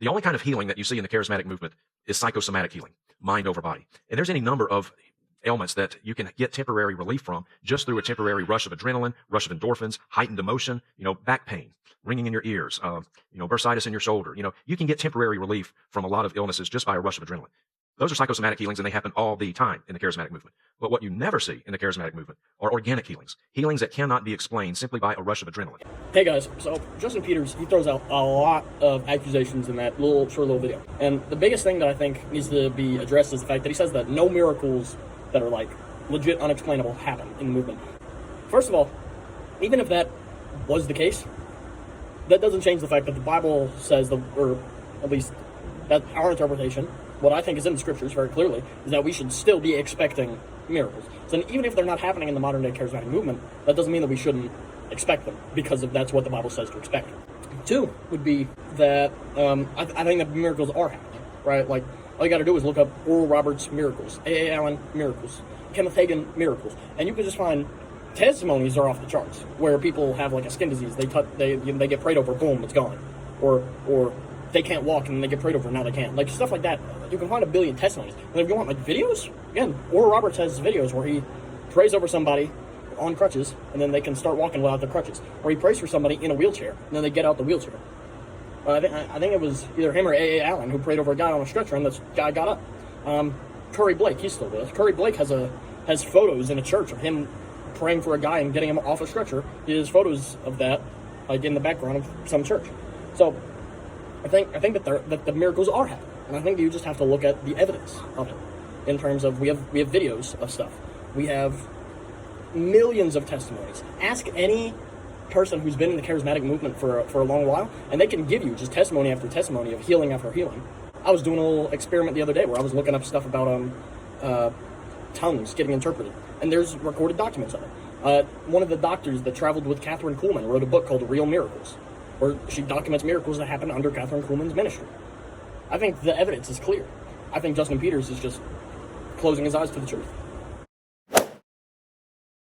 The only kind of healing that you see in the charismatic movement is psychosomatic healing, mind over body. And there's any number of ailments that you can get temporary relief from just through a temporary rush of adrenaline, rush of endorphins, heightened emotion, back pain, ringing in your ears, bursitis in your shoulder. You can get temporary relief from a lot of illnesses just by a rush of adrenaline. Those are psychosomatic healings, and they happen all the time in the charismatic movement. But what you never see in the charismatic movement are organic healings, healings that cannot be explained simply by a rush of adrenaline. Hey guys, so Justin Peters, he throws out a lot of accusations in that short little video. And the biggest thing that I think needs to be addressed is the fact that he says that no miracles that are legit unexplainable happen in the movement. First of all, even if that was the case, that doesn't change the fact that the Bible says, or at least that our interpretation, what I think is in the scriptures very clearly, is that we should still be expecting miracles. So even if they're not happening in the modern day charismatic movement, that doesn't mean that we shouldn't expect them, because that's what the Bible says to expect. Two would be that I think that miracles are happening, right? Like, all you got to do is look up Oral Roberts miracles, A.A. Allen miracles, Kenneth Hagin miracles, and you can just find testimonies are off the charts where people have a skin disease, they get prayed over, boom, it's gone, or they can't walk and they get prayed over and now they can't, stuff like that. You can find a billion testimonies. And if you want videos, again, Oral Roberts has videos where he prays over somebody on crutches and then they can start walking without the crutches, or he prays for somebody in a wheelchair and then they get out the wheelchair. I think it was either him or A.A. Allen who prayed over a guy on a stretcher and this guy got up. Curry Blake, he's still with us. Curry Blake has photos in a church of him praying for a guy and getting him off a stretcher. He has photos of that, in the background of some church. So I think that the miracles are happening, and I think you just have to look at the evidence of it. In terms of we have videos of stuff, we have millions of testimonies. Ask any person who's been in the charismatic movement for a long while, and they can give you just testimony after testimony of healing after healing. I was doing a little experiment the other day where I was looking up stuff about tongues getting interpreted, and there's recorded documents of it. One of the doctors that traveled with Catherine Kuhlman wrote a book called Real Miracles, where she documents miracles that happened under Catherine Kuhlman's ministry. I think the evidence is clear. I think Justin Peters is just closing his eyes to the truth.